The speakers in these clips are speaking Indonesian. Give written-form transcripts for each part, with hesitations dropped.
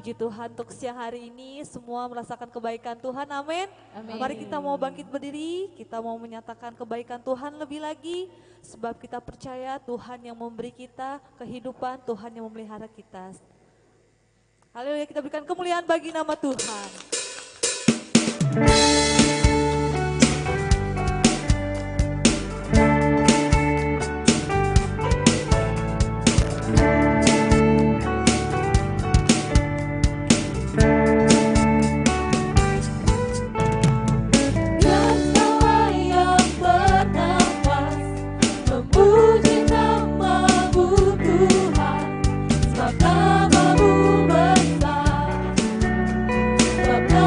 Puji Tuhan untuk siang hari ini semua merasakan kebaikan Tuhan, amin. Amin. Mari kita mau bangkit berdiri, kita mau menyatakan kebaikan Tuhan lebih lagi. Sebab kita percaya Tuhan yang memberi kita kehidupan, Tuhan yang memelihara kita. Haleluya, kita berikan kemuliaan bagi nama Tuhan. Sebab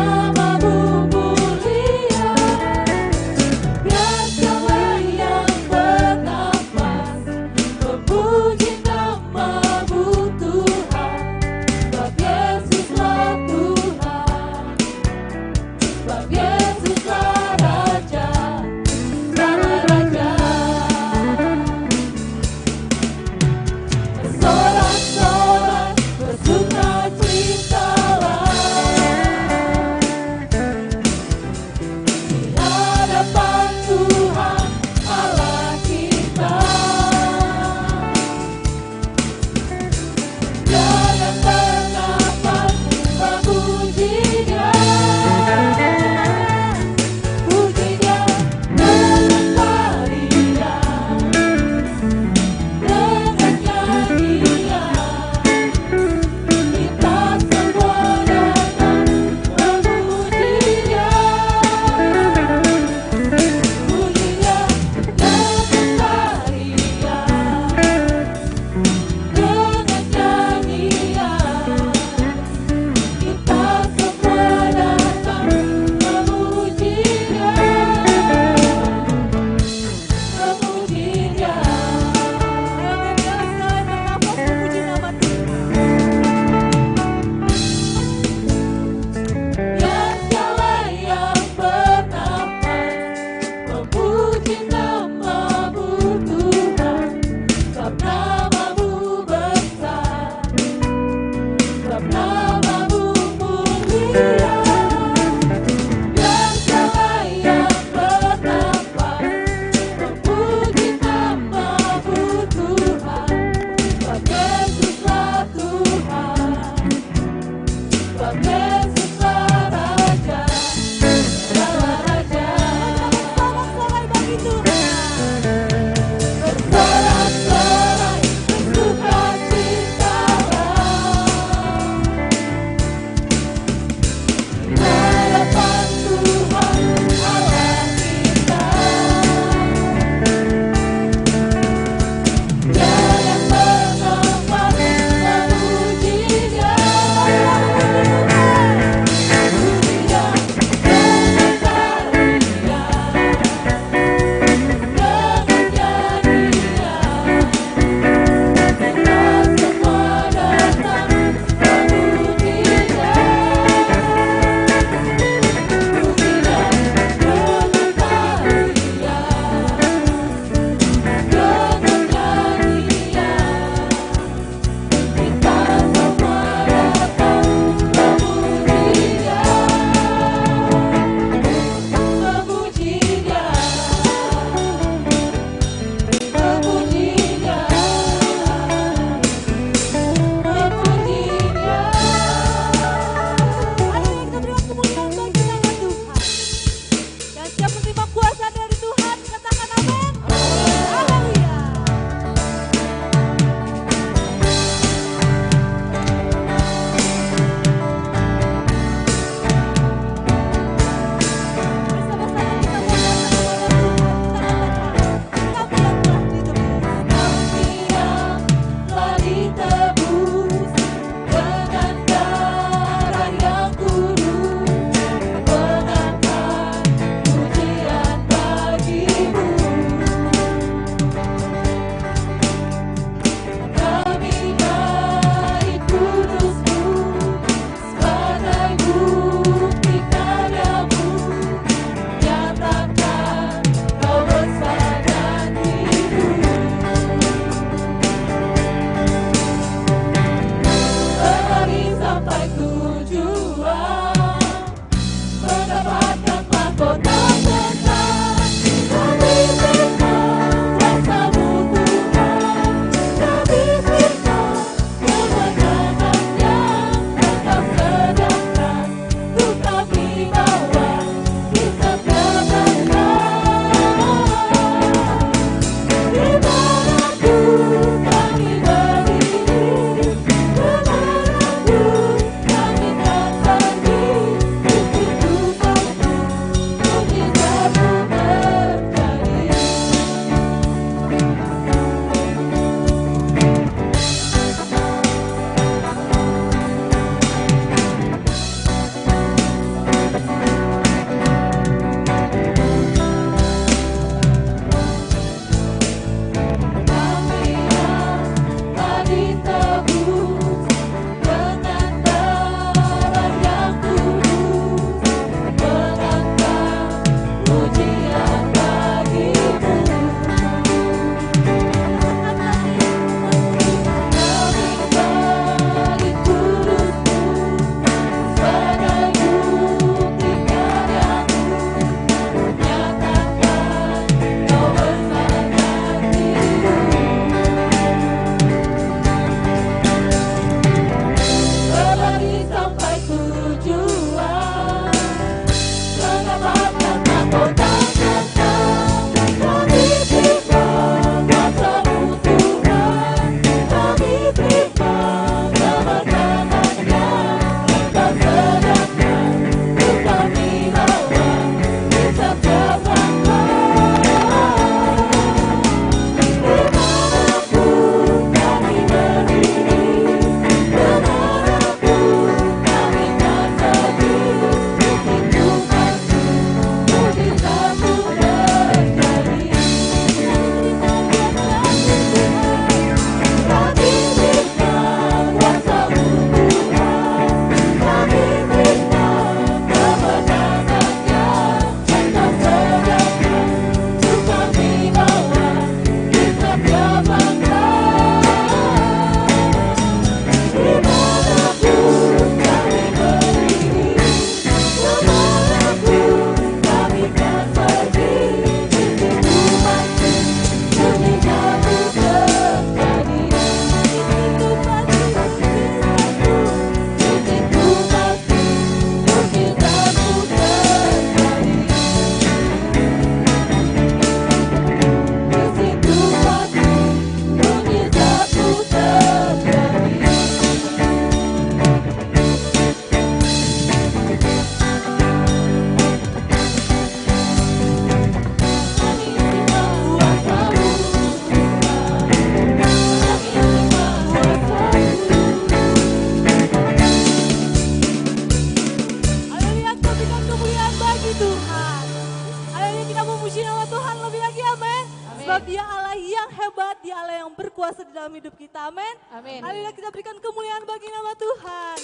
Allah yang berkuasa di dalam hidup kita. Amin. Amin. Haleluya, kita berikan kemuliaan bagi nama Tuhan.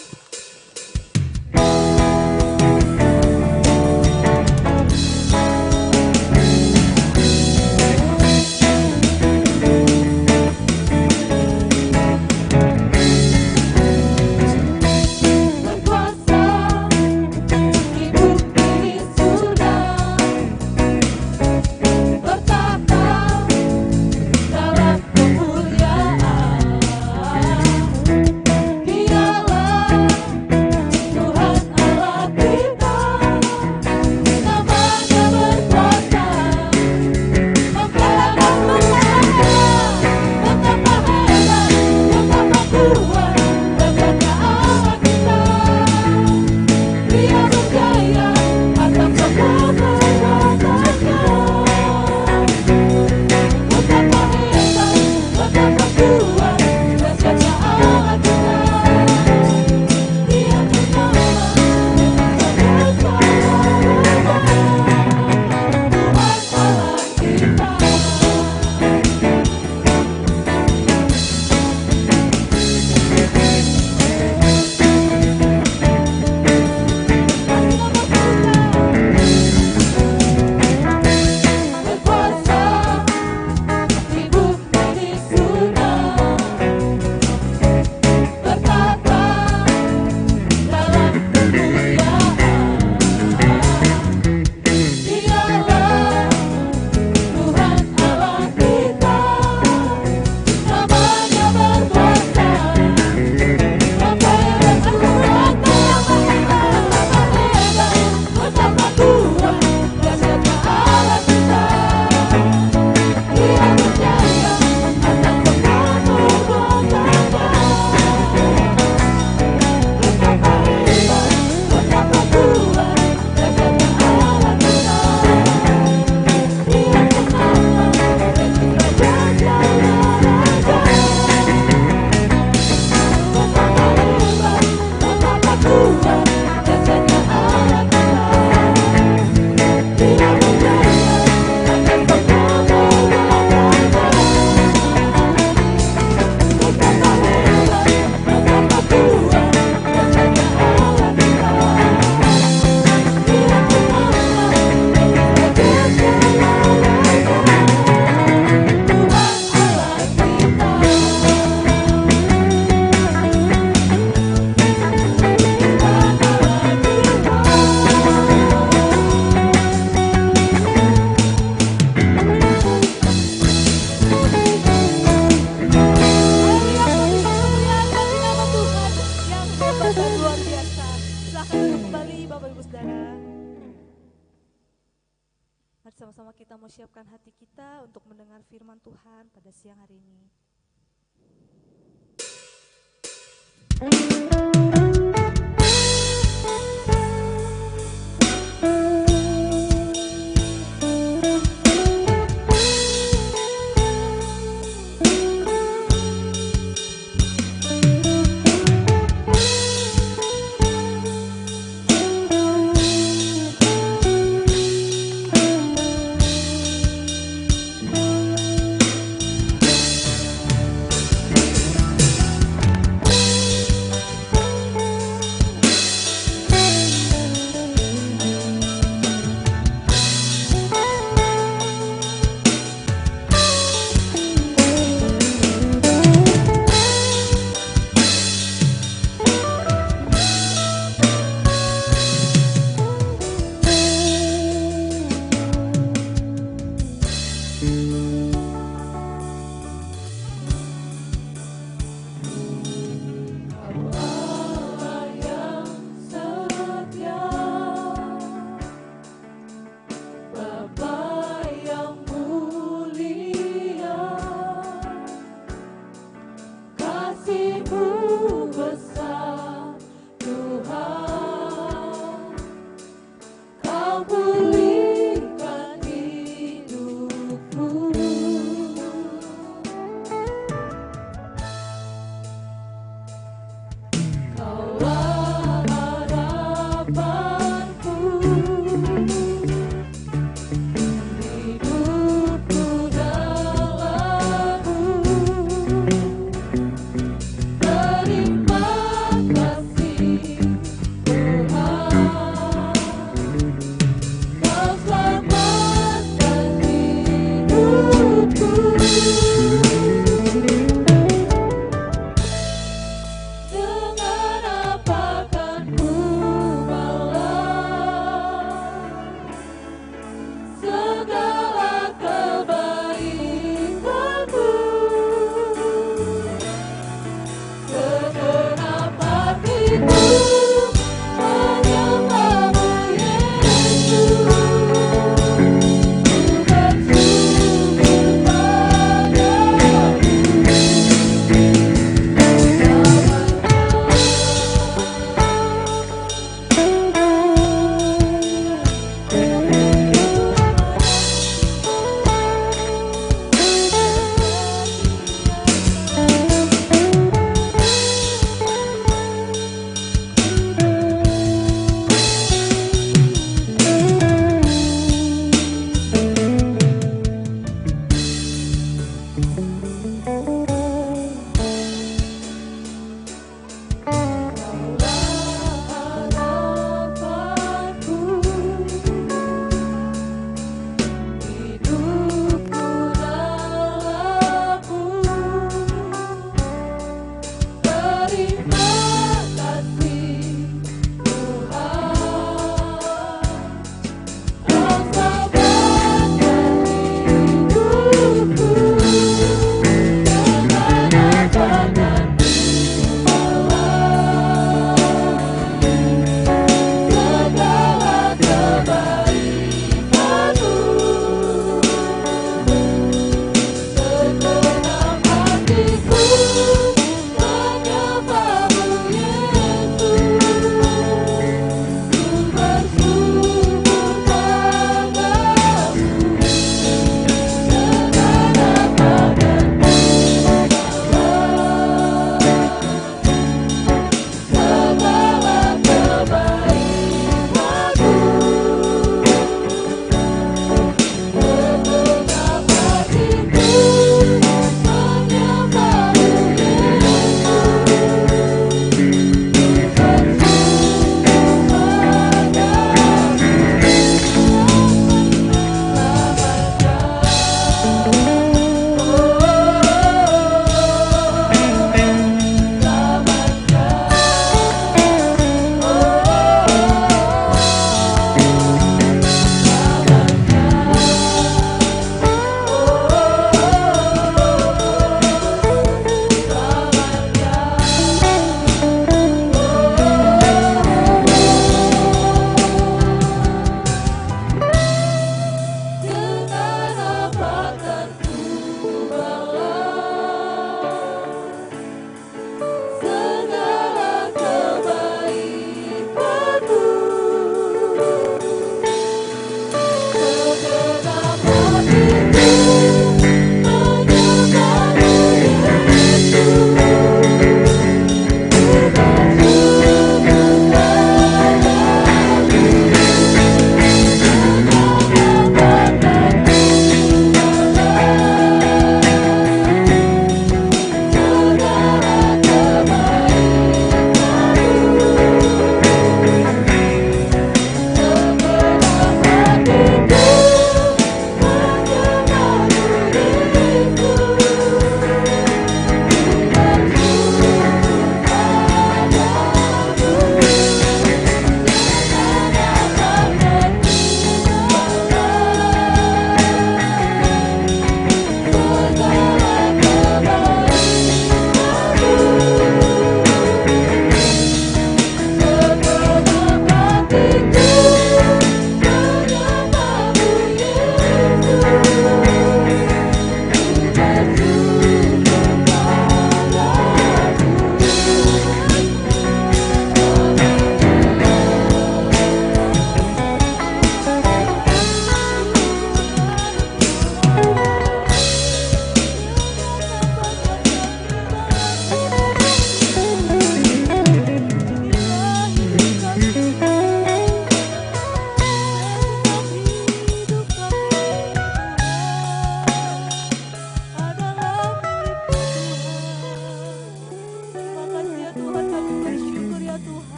Sama-sama kita mau siapkan hati kita untuk mendengar firman Tuhan pada siang hari ini.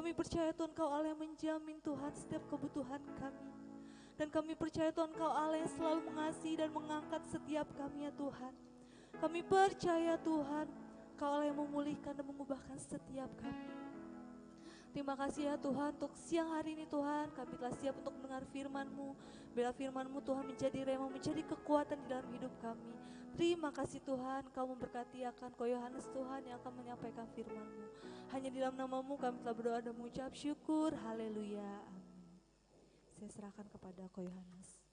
Kami percaya Tuhan Kau Allah yang menjamin Tuhan setiap kebutuhan kami. Dan kami percaya Tuhan Kau Allah yang selalu mengasihi dan mengangkat setiap kami ya Tuhan. Kami percaya Tuhan Kau Allah yang memulihkan dan mengubahkan setiap kami. Terima kasih ya Tuhan untuk siang hari ini Tuhan, kami telah siap untuk mendengar firman-Mu. Bila firman-Mu Tuhan menjadi rema, menjadi kekuatan di dalam hidup kami. Terima kasih Tuhan, Kau memberkati akan Ko Yohanes Tuhan yang akan menyampaikan firman-Mu. Hanya di dalam nama-Mu kami telah berdoa dan mengucap syukur, haleluya, amin. Saya serahkan kepada Ko Yohanes.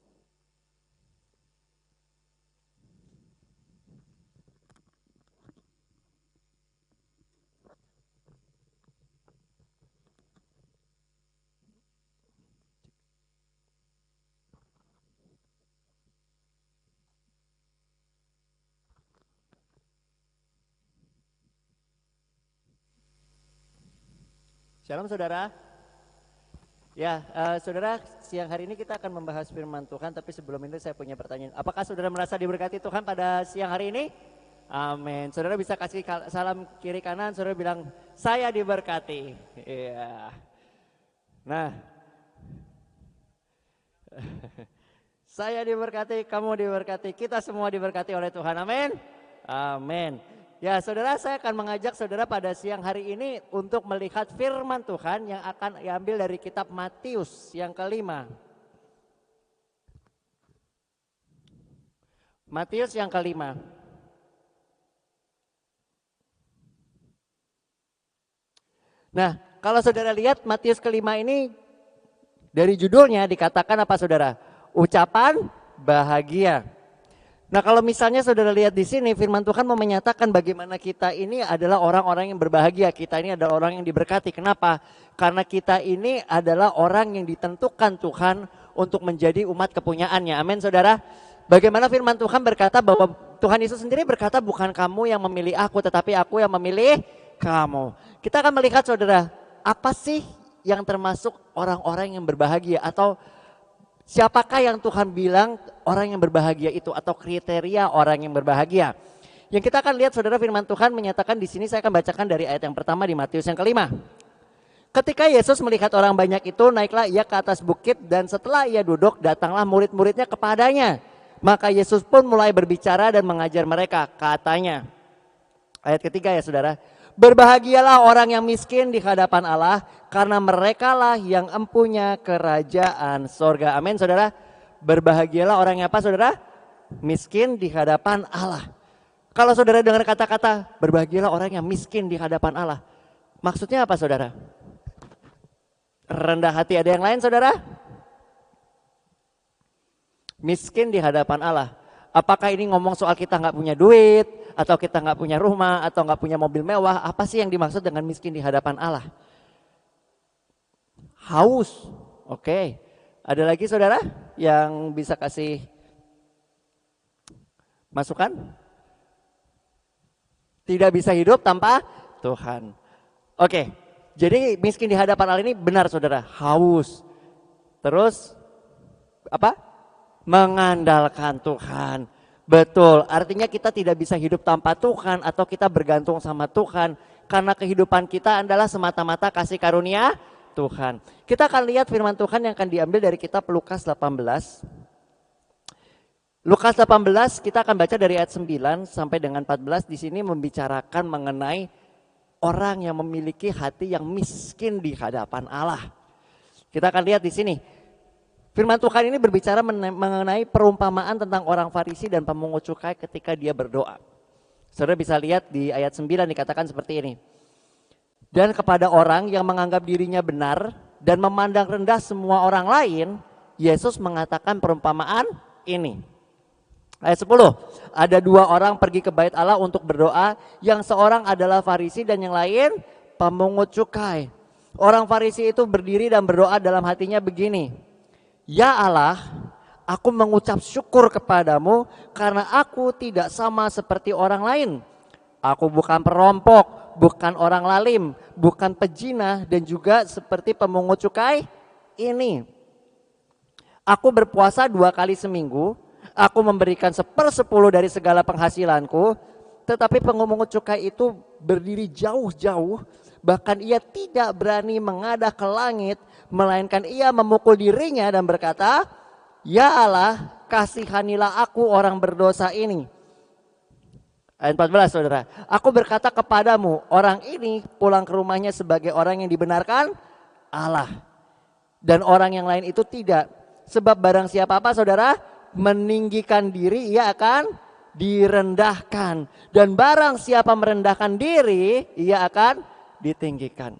Shalom saudara. Ya, saudara, siang hari ini kita akan membahas firman Tuhan, tapi sebelum itu saya punya pertanyaan. Apakah saudara merasa diberkati Tuhan pada siang hari ini? Amin. Saudara bisa kasih salam kiri kanan, saudara bilang, saya diberkati. Iya. Nah, saya diberkati, kamu diberkati, kita semua diberkati oleh Tuhan. Amin. Amin. Ya saudara, saya akan mengajak saudara pada siang hari ini untuk melihat firman Tuhan yang akan diambil dari kitab Matius yang kelima. Matius yang kelima. Nah, kalau saudara lihat Matius kelima ini dari judulnya dikatakan apa saudara? Ucapan bahagia. Nah kalau misalnya saudara lihat di sini firman Tuhan mau menyatakan bagaimana kita ini adalah orang-orang yang berbahagia. Kita ini adalah orang yang diberkati. Kenapa? Karena kita ini adalah orang yang ditentukan Tuhan untuk menjadi umat kepunyaannya. Amin saudara. Bagaimana firman Tuhan berkata bahwa Tuhan Yesus sendiri berkata bukan kamu yang memilih aku tetapi aku yang memilih kamu. Kita akan melihat saudara apa sih yang termasuk orang-orang yang berbahagia atau siapakah yang Tuhan bilang orang yang berbahagia itu atau kriteria orang yang berbahagia. Yang kita akan lihat saudara firman Tuhan menyatakan di sini saya akan bacakan dari ayat yang pertama di Matius yang kelima. Ketika Yesus melihat orang banyak itu naiklah ia ke atas bukit dan setelah ia duduk datanglah murid-muridnya kepadanya. Maka Yesus pun mulai berbicara dan mengajar mereka katanya. Ayat ketiga ya saudara. Berbahagialah orang yang miskin di hadapan Allah karena merekalah yang empunya kerajaan sorga. Amin saudara. Berbahagialah orang yang apa saudara? Miskin di hadapan Allah. Kalau saudara dengar kata-kata berbahagialah orang yang miskin di hadapan Allah. Maksudnya apa saudara? Rendah hati, ada yang lain saudara? Miskin di hadapan Allah. Apakah ini ngomong soal kita gak punya duit? Atau kita gak punya rumah? Atau gak punya mobil mewah? Apa sih yang dimaksud dengan miskin di hadapan Allah? Haus. Oke. Ada lagi saudara yang bisa kasih masukan? Tidak bisa hidup tanpa Tuhan. Oke. Jadi miskin di hadapan Allah ini benar saudara. Haus. Terus apa? Mengandalkan Tuhan. Betul, artinya kita tidak bisa hidup tanpa Tuhan atau kita bergantung sama Tuhan. Karena kehidupan kita adalah semata-mata kasih karunia Tuhan. Kita akan lihat firman Tuhan yang akan diambil dari kitab Lukas 18. Lukas 18 kita akan baca dari ayat 9 sampai dengan 14. Di sini membicarakan mengenai orang yang memiliki hati yang miskin di hadapan Allah. Kita akan lihat di sini. Firman Tuhan ini berbicara mengenai perumpamaan tentang orang Farisi dan pemungut cukai ketika dia berdoa. Saudara bisa lihat di ayat 9 dikatakan seperti ini. Dan kepada orang yang menganggap dirinya benar dan memandang rendah semua orang lain, Yesus mengatakan perumpamaan ini. Ayat 10, ada dua orang pergi ke bait Allah untuk berdoa, yang seorang adalah Farisi dan yang lain pemungut cukai. Orang Farisi itu berdiri dan berdoa dalam hatinya begini. Ya Allah, aku mengucap syukur kepadamu karena aku tidak sama seperti orang lain. Aku bukan perampok, bukan orang lalim, bukan pejinah dan juga seperti pemungut cukai ini. Aku berpuasa 2 kali seminggu, aku memberikan 1/10 dari segala penghasilanku, tetapi pemungut cukai itu berdiri jauh-jauh, bahkan ia tidak berani menghadap ke langit, melainkan ia memukul dirinya dan berkata, "Ya Allah, kasihanilah aku orang berdosa ini." Ayat 14 saudara, "Aku berkata kepadamu, orang ini pulang ke rumahnya sebagai orang yang dibenarkan Allah. Dan orang yang lain itu tidak. Sebab barang siapa apa saudara meninggikan diri, ia akan direndahkan. Dan barang siapa merendahkan diri, ia akan ditinggikan."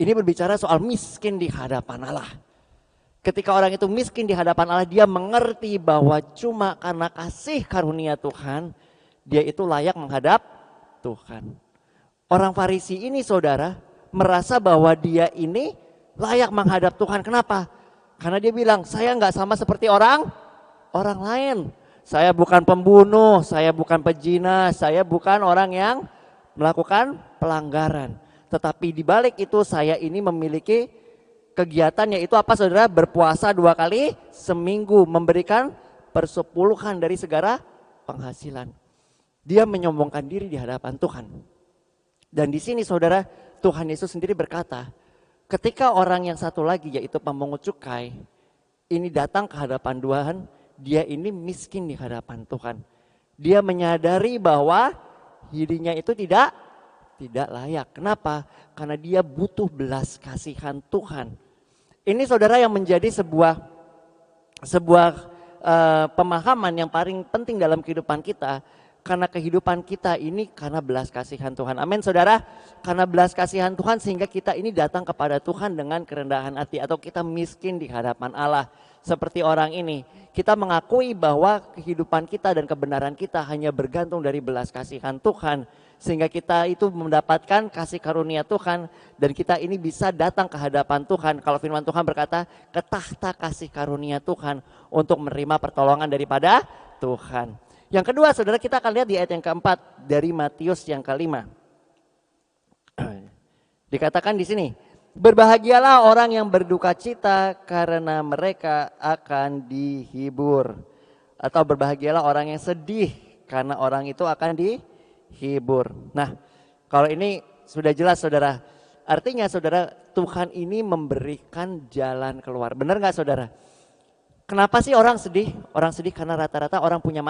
Ini berbicara soal miskin di hadapan Allah. Ketika orang itu miskin di hadapan Allah, dia mengerti bahwa cuma karena kasih karunia Tuhan, dia itu layak menghadap Tuhan. Orang Farisi ini saudara merasa bahwa dia ini layak menghadap Tuhan. Kenapa? Karena dia bilang, saya nggak sama seperti orang lain. Saya bukan pembunuh, saya bukan pezina, saya bukan orang yang melakukan pelanggaran. Tetapi di balik itu saya ini memiliki kegiatan, yaitu apa saudara? Berpuasa 2 kali seminggu, memberikan persepuluhan dari segala penghasilan. Dia menyombongkan diri di hadapan Tuhan. Dan di sini saudara, Tuhan Yesus sendiri berkata, ketika orang yang satu lagi yaitu pemungut cukai ini datang ke hadapan Tuhan, dia ini miskin di hadapan Tuhan. Dia menyadari bahwa dirinya itu tidak layak. Kenapa? Karena dia butuh belas kasihan Tuhan. Ini saudara yang menjadi sebuah pemahaman yang paling penting dalam kehidupan kita. Karena kehidupan kita ini karena belas kasihan Tuhan. Amin saudara. Karena belas kasihan Tuhan sehingga kita ini datang kepada Tuhan dengan kerendahan hati. Atau kita miskin di hadapan Allah. Seperti orang ini. Kita mengakui bahwa kehidupan kita dan kebenaran kita hanya bergantung dari belas kasihan Tuhan. Sehingga kita itu mendapatkan kasih karunia Tuhan. Dan kita ini bisa datang ke hadapan Tuhan. Kalau firman Tuhan berkata, ke tahta kasih karunia Tuhan. Untuk menerima pertolongan daripada Tuhan. Yang kedua saudara, kita akan lihat di ayat yang keempat dari Matius yang kelima. Dikatakan di sini, berbahagialah orang yang berduka cita karena mereka akan dihibur. Atau berbahagialah orang yang sedih karena orang itu akan dihibur. Nah, kalau ini sudah jelas saudara. Artinya saudara, Tuhan ini memberikan jalan keluar. Benar gak saudara? Kenapa sih orang sedih? Orang sedih karena rata-rata orang punya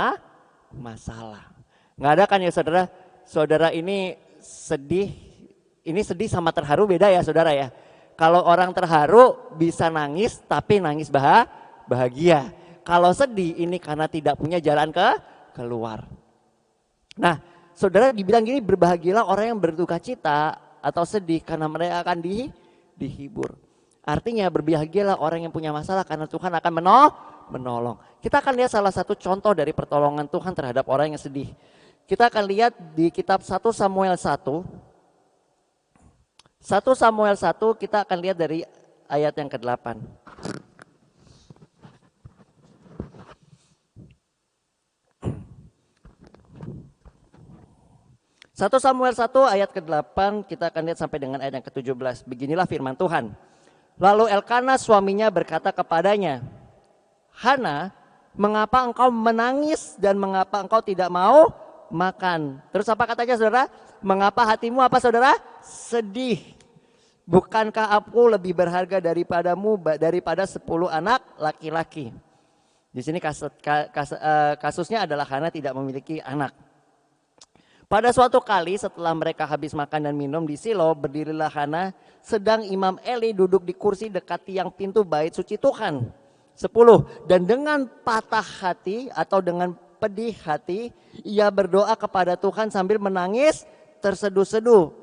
masalah. Nggak ada kan ya saudara? Saudara ini sedih sama terharu beda ya saudara ya. Kalau orang terharu bisa nangis tapi nangis bahagia. Kalau sedih ini karena tidak punya jalan keluar. Nah saudara dibilang gini, berbahagialah orang yang berduka cita atau sedih karena mereka akan dihibur. Artinya berbahagialah orang yang punya masalah karena Tuhan akan menolong. Kita akan lihat salah satu contoh dari pertolongan Tuhan terhadap orang yang sedih. Kita akan lihat di kitab 1 Samuel 1. 1 Samuel 1 kita akan lihat dari ayat yang ke-8. 1 Samuel 1 ayat ke-8 kita akan lihat sampai dengan ayat yang ke-17. Beginilah firman Tuhan. Lalu Elkana suaminya berkata kepadanya, Hana, mengapa engkau menangis dan mengapa engkau tidak mau makan? Terus apa katanya saudara? Mengapa hatimu apa saudara? Sedih. Bukankah aku lebih berharga daripadamu daripada 10 anak laki-laki? Di sini kasusnya adalah Hana tidak memiliki anak. Pada suatu kali setelah mereka habis makan dan minum di Silo, berdirilah Hana, sedang Imam Eli duduk di kursi dekat tiang pintu bait suci Tuhan. 10. Dan dengan patah hati atau dengan pedih hati, ia berdoa kepada Tuhan sambil menangis terseduh-seduh.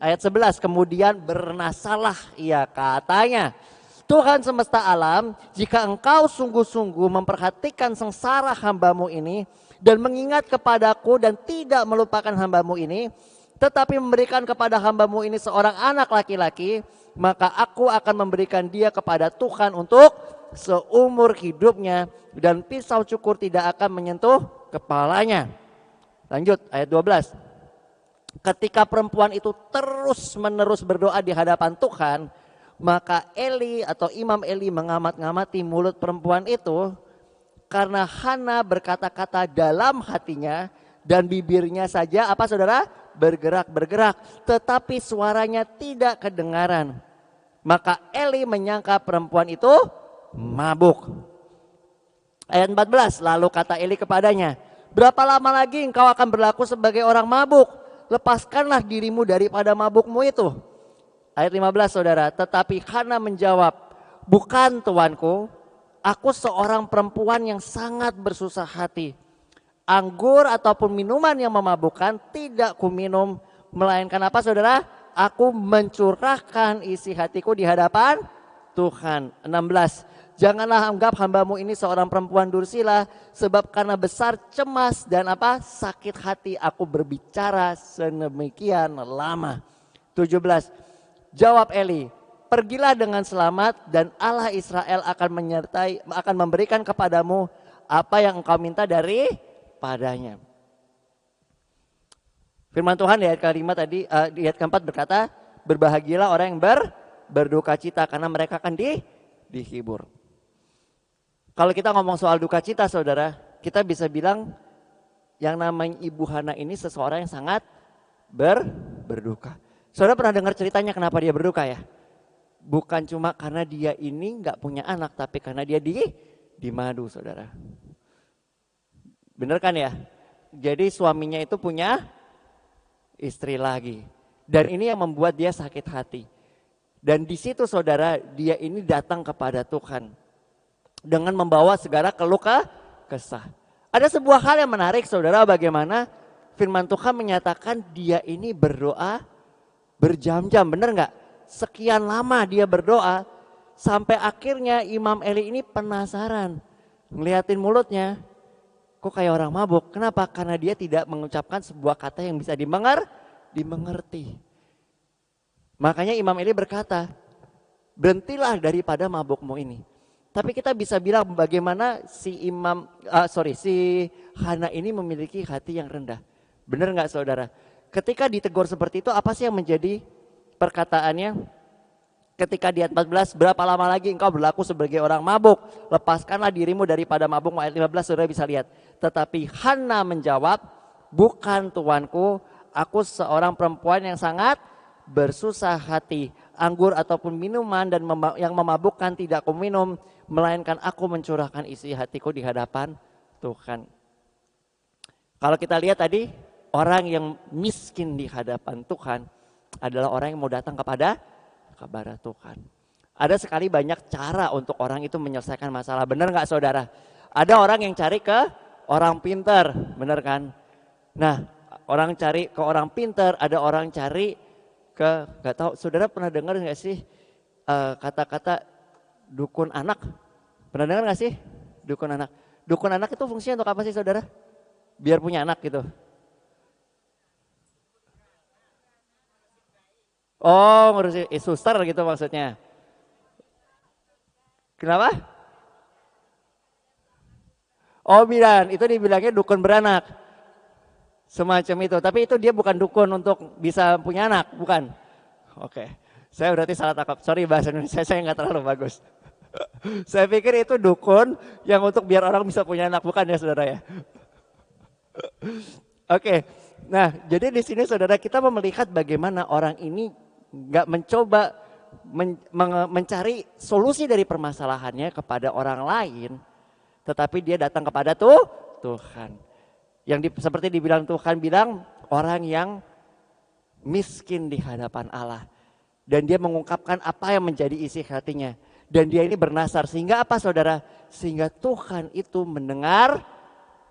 Ayat 11, kemudian bernasalah ia, katanya, Tuhan semesta alam, jika engkau sungguh-sungguh memperhatikan sengsara hambamu ini, dan mengingat kepadaku dan tidak melupakan hambamu ini, tetapi memberikan kepada hambamu ini seorang anak laki-laki, maka aku akan memberikan dia kepada Tuhan untuk seumur hidupnya, dan pisau cukur tidak akan menyentuh kepalanya. Lanjut ayat 12. Ketika perempuan itu terus-menerus berdoa di hadapan Tuhan, maka Eli atau Imam Eli mengamat-ngamati mulut perempuan itu, karena Hana berkata-kata dalam hatinya dan bibirnya saja apa saudara? bergerak, tetapi suaranya tidak kedengaran. Maka Eli menyangka perempuan itu mabuk. Ayat 14, lalu kata Eli kepadanya, berapa lama lagi engkau akan berlaku sebagai orang mabuk? Lepaskanlah dirimu daripada mabukmu itu. Ayat 15 saudara, tetapi Hana menjawab, bukan tuanku, aku seorang perempuan yang sangat bersusah hati. Anggur ataupun minuman yang memabukkan tidak kuminum, melainkan apa saudara? Aku mencurahkan isi hatiku di hadapan Tuhan. 16. Janganlah anggap hambamu ini seorang perempuan dursila, sebab karena besar cemas dan apa? Sakit hati aku berbicara sedemikian lama. 17. Jawab Eli, pergilah dengan selamat dan Allah Israel akan memberikan kepadamu apa yang engkau minta daripadanya. Firman Tuhan di ayat kelima tadi, di ayat keempat berkata, berbahagialah orang yang berduka cita karena mereka akan dihibur. Kalau kita ngomong soal duka cita saudara, kita bisa bilang yang namanya Ibu Hana ini seseorang yang sangat berduka. Saudara pernah dengar ceritanya kenapa dia berduka ya? Bukan cuma karena dia ini nggak punya anak, tapi karena dia dimadu saudara. Bener kan ya? Jadi suaminya itu punya istri lagi. Dan ini yang membuat dia sakit hati. Dan di situ saudara, dia ini datang kepada Tuhan dengan membawa segala keluh kesah. Ada sebuah hal yang menarik saudara, bagaimana firman Tuhan menyatakan dia ini berdoa berjam-jam, benar nggak? Sekian lama dia berdoa sampai akhirnya Imam Eli ini penasaran, ngeliatin mulutnya, kok kayak orang mabuk? Kenapa? Karena dia tidak mengucapkan sebuah kata yang bisa dimengerti. Makanya Imam Eli berkata, berhentilah daripada mabukmu ini. Tapi kita bisa bilang bagaimana si Hana ini memiliki hati yang rendah. Benar nggak saudara? Ketika ditegur seperti itu, apa sih yang menjadi perkataannya? Ketika di ayat 14, berapa lama lagi engkau berlaku sebagai orang mabuk? Lepaskanlah dirimu daripada mabuk. Ayat 15 saudara bisa lihat. Tetapi Hana menjawab, bukan tuanku, aku seorang perempuan yang sangat bersusah hati. Anggur ataupun minuman dan yang memabukkan tidak aku minum, melainkan aku mencurahkan isi hatiku di hadapan Tuhan. Kalau kita lihat tadi, orang yang miskin di hadapan Tuhan adalah orang yang mau datang kepada Tuhan. Ada sekali banyak cara untuk orang itu menyelesaikan masalah. Benar nggak saudara? Ada orang yang cari ke orang pintar, benar kan? Nah, orang cari ke orang pintar, ada orang cari ke, nggak tahu. Saudara pernah dengar nggak sih kata-kata dukun anak? Pernah dengar nggak sih dukun anak? Dukun anak itu fungsinya untuk apa sih saudara? Biar punya anak gitu. Oh, ngurusin suster gitu maksudnya. Kenapa? Oh bidan, itu dibilangnya dukun beranak. Semacam itu, tapi itu dia bukan dukun untuk bisa punya anak, bukan. Oke, saya berarti salah tangkap. Sorry bahasa Indonesia saya nggak terlalu bagus. Saya pikir itu dukun yang untuk biar orang bisa punya anak, bukan ya saudara ya. Oke, nah jadi di sini saudara kita melihat bagaimana orang ini nggak mencoba mencari solusi dari permasalahannya kepada orang lain, tetapi dia datang kepada Tuhan. Yang seperti dibilang Tuhan bilang, orang yang miskin di hadapan Allah. Dan dia mengungkapkan apa yang menjadi isi hatinya. Dan dia ini bernasar, sehingga apa saudara? Sehingga Tuhan itu mendengar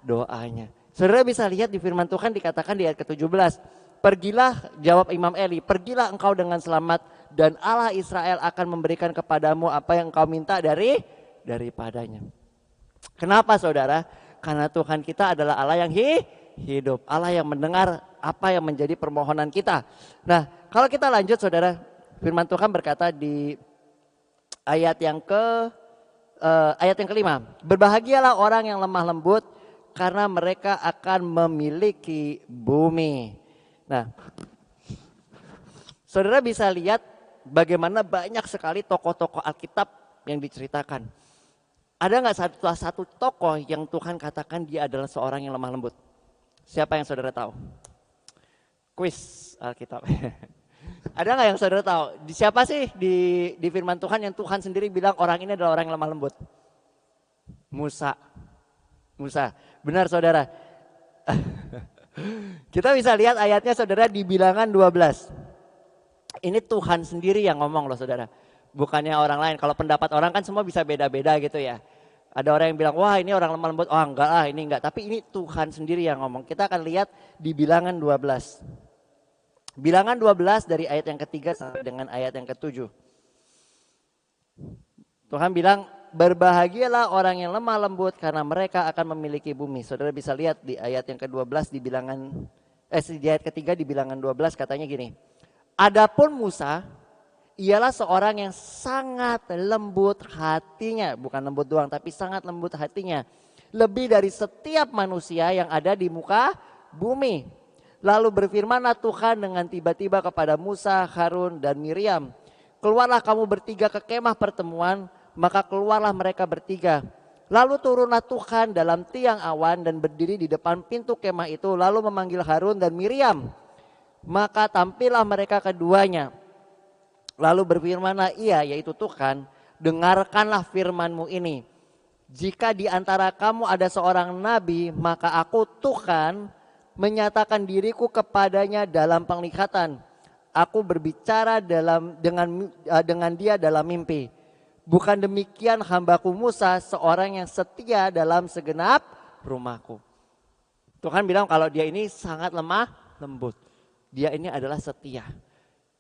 doanya. Saudara bisa lihat di firman Tuhan dikatakan di ayat ke-17. Pergilah, jawab Imam Eli, pergilah engkau dengan selamat dan Allah Israel akan memberikan kepadamu apa yang engkau minta daripadanya. Kenapa saudara? Karena Tuhan kita adalah Allah yang hidup, Allah yang mendengar apa yang menjadi permohonan kita. Nah, kalau kita lanjut saudara, firman Tuhan berkata di ayat yang kelima, berbahagialah orang yang lemah lembut karena mereka akan memiliki bumi. Nah, saudara bisa lihat bagaimana banyak sekali tokoh-tokoh Alkitab yang diceritakan. Ada nggak satu tokoh yang Tuhan katakan dia adalah seorang yang lemah lembut? Siapa yang saudara tahu? Kuis Alkitab. Ada nggak yang saudara tahu? Di siapa sih di firman Tuhan yang Tuhan sendiri bilang orang ini adalah orang yang lemah lembut? Musa. Musa. Benar saudara. Kita bisa lihat ayatnya saudara di Bilangan 12. Ini Tuhan sendiri yang ngomong loh saudara. Bukannya orang lain. Kalau pendapat orang kan semua bisa beda-beda gitu ya. Ada orang yang bilang wah ini orang lemah lembut. Oh enggak lah ini enggak. Tapi ini Tuhan sendiri yang ngomong. Kita akan lihat di Bilangan 12. Bilangan 12 dari ayat yang ketiga sampai dengan ayat yang ketujuh. Tuhan bilang berbahagialah orang yang lemah lembut karena mereka akan memiliki bumi. Saudara bisa lihat di ayat yang ke-12 di Bilangan di ayat ketiga di Bilangan 12 katanya gini. Adapun Musa ialah seorang yang sangat lembut hatinya, bukan lembut doang tapi sangat lembut hatinya. Lebih dari setiap manusia yang ada di muka bumi. Lalu berfirmanlah Tuhan dengan tiba-tiba kepada Musa, Harun dan Miriam. Keluarlah kamu bertiga ke kemah pertemuan. Maka keluarlah mereka bertiga. Lalu turunlah Tuhan dalam tiang awan dan berdiri di depan pintu kemah itu. Lalu memanggil Harun dan Miriam. Maka tampillah mereka keduanya. Lalu berfirmanlah ia yaitu Tuhan. Dengarkanlah firman-Mu ini. Jika di antara kamu ada seorang nabi maka aku Tuhan menyatakan diriku kepadanya dalam penglihatan. Aku berbicara dengan dia dalam mimpi. Bukan demikian hambaku Musa seorang yang setia dalam segenap rumahku. Tuhan bilang kalau dia ini sangat lemah lembut. Dia ini adalah setia.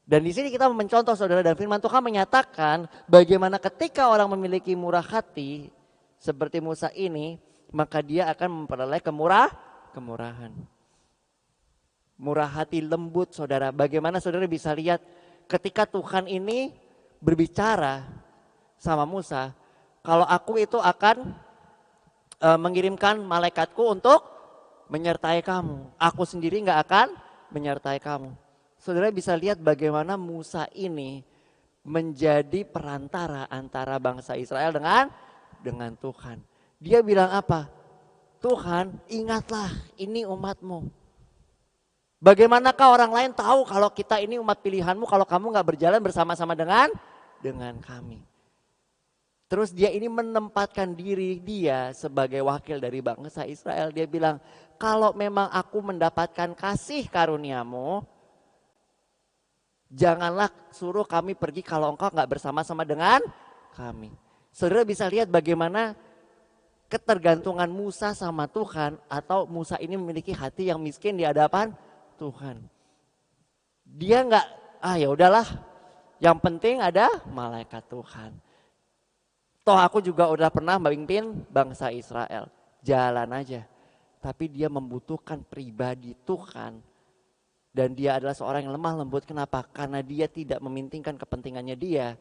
Dan di sini kita mencontoh saudara dan firman Tuhan menyatakan bagaimana ketika orang memiliki murah hati seperti Musa ini. Maka dia akan memperoleh kemurahan. Murah hati lembut saudara. Bagaimana saudara bisa lihat ketika Tuhan ini berbicara sama Musa, kalau aku itu akan mengirimkan malaikatku untuk menyertai kamu. Aku sendiri gak akan menyertai kamu. Saudara bisa lihat bagaimana Musa ini menjadi perantara antara bangsa Israel dengan Tuhan. Dia bilang apa? Tuhan ingatlah ini umatmu. Bagaimanakah orang lain tahu kalau kita ini umat pilihanmu kalau kamu gak berjalan bersama-sama dengan kami. Terus dia ini menempatkan diri dia sebagai wakil dari bangsa Israel. Dia bilang, kalau memang aku mendapatkan kasih karuniamu, janganlah suruh kami pergi kalau engkau gak bersama-sama dengan kami. Saudara bisa lihat bagaimana ketergantungan Musa sama Tuhan atau Musa ini memiliki hati yang miskin di hadapan Tuhan. Dia gak, ya udahlah, yang penting ada malaikat Tuhan. Toh aku juga udah pernah memimpin bangsa Israel. Jalan aja. Tapi dia membutuhkan pribadi Tuhan. Dan dia adalah seorang yang lemah lembut. Kenapa? Karena dia tidak mementingkan kepentingannya dia.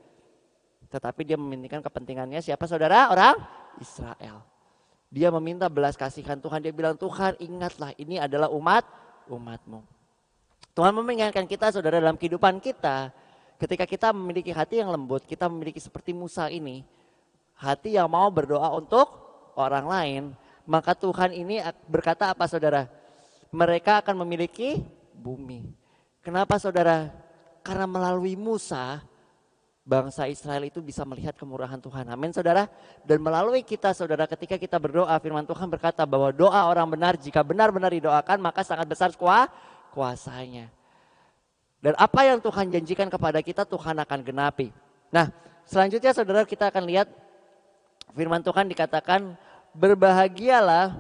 Tetapi dia mementingkan kepentingannya siapa saudara? Orang Israel. Dia meminta belas kasihan Tuhan. Dia bilang Tuhan ingatlah ini adalah umatmu. Tuhan mengingatkan kita saudara dalam kehidupan kita. Ketika kita memiliki hati yang lembut. Kita memiliki seperti Musa ini. Hati yang mau berdoa untuk orang lain, maka Tuhan ini berkata apa saudara? Mereka akan memiliki bumi. Kenapa saudara? Karena melalui Musa, bangsa Israel itu bisa melihat kemurahan Tuhan. Amin saudara. Dan melalui kita saudara ketika kita berdoa, firman Tuhan berkata bahwa doa orang benar jika benar-benar didoakan maka sangat besar kuasanya. Dan apa yang Tuhan janjikan kepada kita Tuhan akan genapi. Nah selanjutnya saudara kita akan lihat firman Tuhan dikatakan berbahagialah,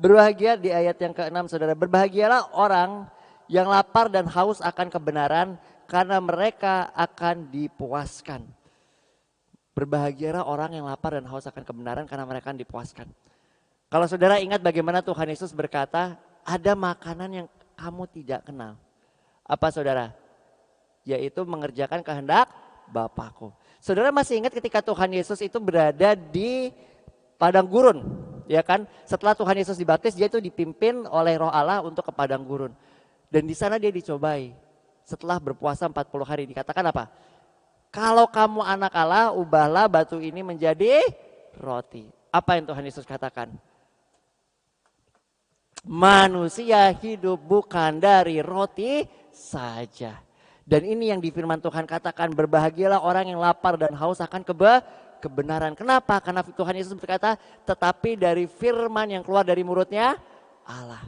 berbahagia di ayat yang ke-6 saudara. Berbahagialah orang yang lapar dan haus akan kebenaran karena mereka akan dipuaskan. Berbahagialah orang yang lapar dan haus akan kebenaran karena mereka akan dipuaskan. Kalau saudara ingat bagaimana Tuhan Yesus berkata ada makanan yang kamu tidak kenal. Apa saudara? Yaitu mengerjakan kehendak Bapakku. Saudara masih ingat ketika Tuhan Yesus itu berada di padang gurun, ya kan? Setelah Tuhan Yesus dibaptis, dia itu dipimpin oleh Roh Allah untuk ke padang gurun. Dan di sana dia dicobai. Setelah berpuasa 40 hari dikatakan apa? Kalau kamu anak Allah, ubahlah batu ini menjadi roti. Apa yang Tuhan Yesus katakan? Manusia hidup bukan dari roti saja. Dan ini yang di firman Tuhan katakan, berbahagialah orang yang lapar dan haus akan kebenaran. Kenapa? Karena Tuhan Yesus berkata, tetapi dari firman yang keluar dari mulutnya Allah.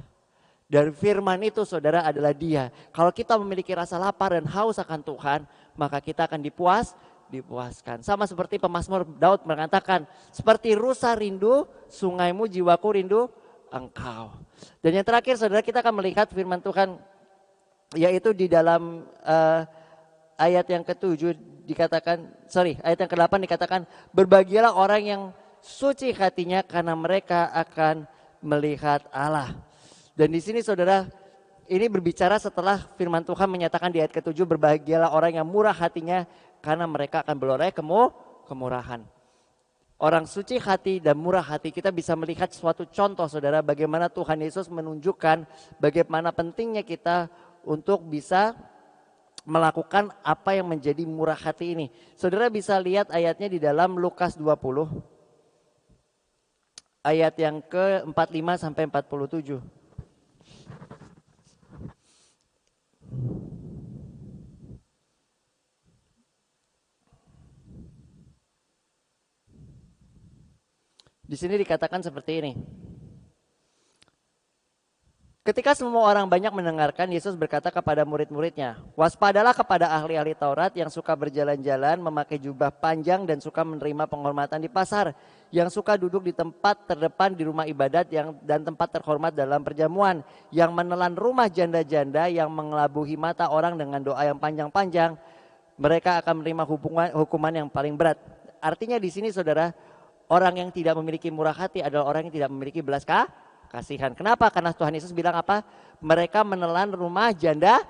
Dari firman itu saudara adalah Dia. Kalau kita memiliki rasa lapar dan haus akan Tuhan, maka kita akan dipuaskan. Sama seperti pemazmur Daud mengatakan, seperti rusa rindu, sungaimu jiwaku rindu Engkau. Dan yang terakhir saudara, kita akan melihat firman Tuhan, yaitu di dalam ayat yang ke-7 dikatakan, ayat yang ke-8 dikatakan, berbahagialah orang yang suci hatinya karena mereka akan melihat Allah. Dan di sini saudara, ini berbicara setelah firman Tuhan menyatakan di ayat ke-7, berbahagialah orang yang murah hatinya karena mereka akan beroleh kemurahan. Orang suci hati dan murah hati, kita bisa melihat suatu contoh saudara, bagaimana Tuhan Yesus menunjukkan bagaimana pentingnya kita untuk bisa melakukan apa yang menjadi murah hati ini. Saudara bisa lihat ayatnya di dalam Lukas 20 ayat yang ke-45 sampai 47. Di sini dikatakan seperti ini. Ketika semua orang banyak mendengarkan, Yesus berkata kepada murid-muridnya, waspadalah kepada ahli-ahli Taurat yang suka berjalan-jalan, memakai jubah panjang dan suka menerima penghormatan di pasar, yang suka duduk di tempat terdepan di rumah ibadat dan tempat terhormat dalam perjamuan, yang menelan rumah janda-janda, yang mengelabuhi mata orang dengan doa yang panjang-panjang, mereka akan menerima hukuman yang paling berat. Artinya di sini saudara, orang yang tidak memiliki murah hati adalah orang yang tidak memiliki belas kasihan. Kenapa? Karena Tuhan Yesus bilang apa? Mereka menelan rumah janda.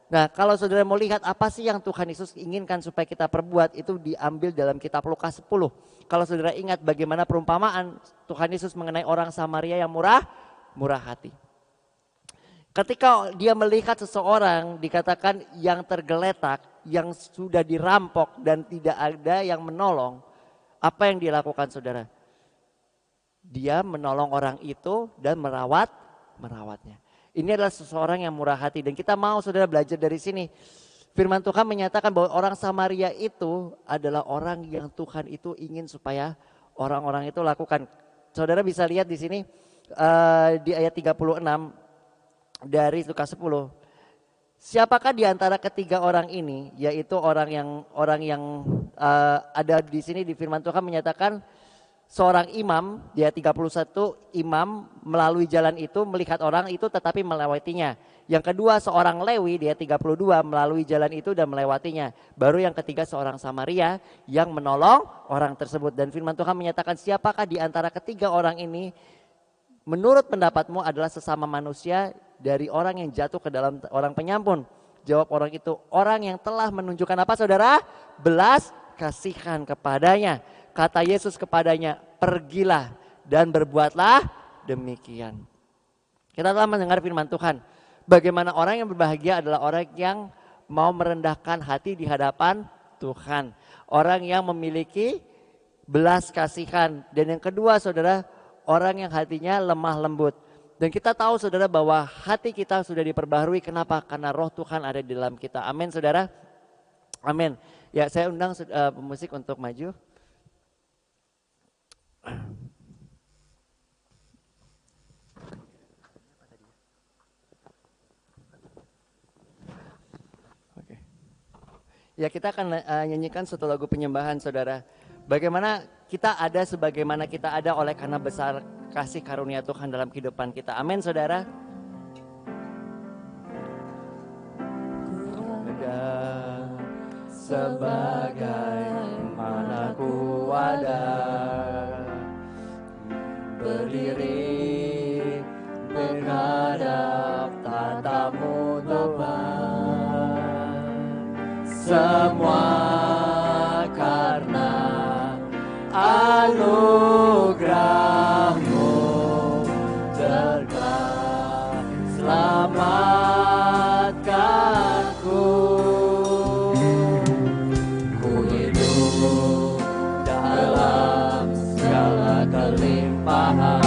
Nah, kalau saudara mau lihat apa sih yang Tuhan Yesus inginkan supaya kita perbuat, itu diambil dalam kitab Lukas 10. Kalau saudara ingat bagaimana perumpamaan Tuhan Yesus mengenai orang Samaria yang murah hati. Ketika dia melihat seseorang dikatakan yang tergeletak, yang sudah dirampok dan tidak ada yang menolong, apa yang dilakukan saudara? Dia menolong orang itu dan merawatnya. Ini adalah seseorang yang murah hati dan kita mau saudara belajar dari sini. Firman Tuhan menyatakan bahwa orang Samaria itu adalah orang yang Tuhan itu ingin supaya orang-orang itu lakukan. Saudara bisa lihat di sini di ayat 36 dari Lukas 10. Siapakah di antara ketiga orang ini, yaitu orang yang ada di sini di firman Tuhan menyatakan seorang imam, dia 31 imam melalui jalan itu melihat orang itu tetapi melewatinya. Yang kedua seorang Lewi, dia 32 melalui jalan itu dan melewatinya. Baru yang ketiga seorang Samaria yang menolong orang tersebut. Dan firman Tuhan menyatakan siapakah di antara ketiga orang ini menurut pendapatmu adalah sesama manusia dari orang yang jatuh ke dalam orang penyampun? Jawab orang itu, orang yang telah menunjukkan apa saudara? Belas kasihan kepadanya. Kata Yesus kepadanya, pergilah dan berbuatlah demikian. Kita telah mendengar firman Tuhan. Bagaimana orang yang berbahagia adalah orang yang mau merendahkan hati di hadapan Tuhan. Orang yang memiliki belas kasihan. Dan yang kedua saudara, orang yang hatinya lemah lembut. Dan kita tahu saudara bahwa hati kita sudah diperbaharui. Kenapa? Karena roh Tuhan ada di dalam kita. Amin saudara. Amin. Ya saya undang pemusik untuk maju. Oke. Ya kita akan nyanyikan satu lagu penyembahan saudara. Bagaimana kita ada sebagaimana kita ada oleh karena besar kasih karunia Tuhan dalam kehidupan kita. Amin saudara. Ada sebagaimana ku ada, berdiri menghadap tatamu Tuhan. Semua karena anugerah-Mu telah selamatkanku. Ku hidup dalam segala kelimpahan.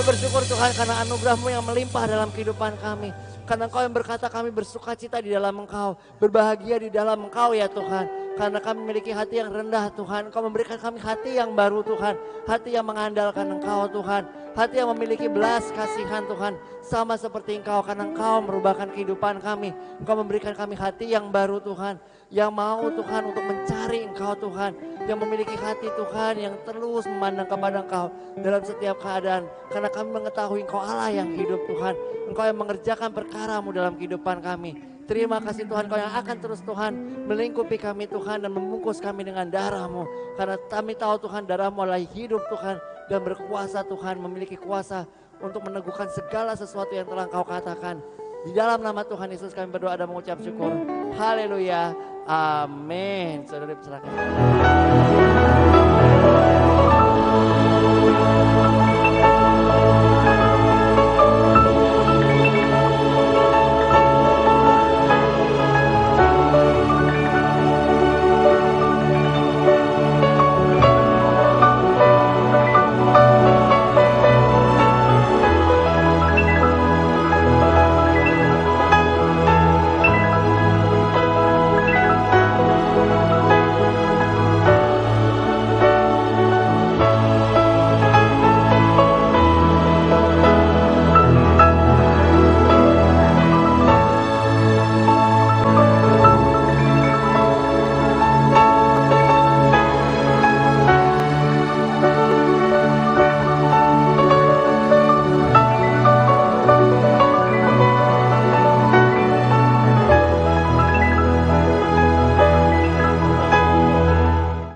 bersyukur Tuhan karena anugerah-Mu yang melimpah dalam kehidupan kami. Karena Engkau yang berkata kami bersuka cita di dalam Engkau, berbahagia di dalam Engkau ya Tuhan. Karena kami memiliki hati yang rendah Tuhan, Engkau memberikan kami hati yang baru Tuhan. Hati yang mengandalkan Engkau Tuhan, hati yang memiliki belas kasihan Tuhan. Sama seperti Engkau, karena Engkau merubahkan kehidupan kami. Engkau memberikan kami hati yang baru Tuhan, yang mau Tuhan untuk mencari Engkau Tuhan, yang memiliki hati Tuhan yang terus memandang kepada Engkau dalam setiap keadaan. Karena kami mengetahui Engkau Allah yang hidup Tuhan, Engkau yang mengerjakan perkara-Mu dalam kehidupan kami. Terima kasih Tuhan, Kau yang akan terus Tuhan melingkupi kami Tuhan dan membungkus kami dengan darah-Mu. Karena kami tahu Tuhan darah-Mu adalah hidup Tuhan dan berkuasa Tuhan, memiliki kuasa untuk meneguhkan segala sesuatu yang telah Engkau katakan. Di dalam nama Tuhan Yesus kami berdoa dan mengucap syukur. Haleluya. Amin. Saudara dipersilakan.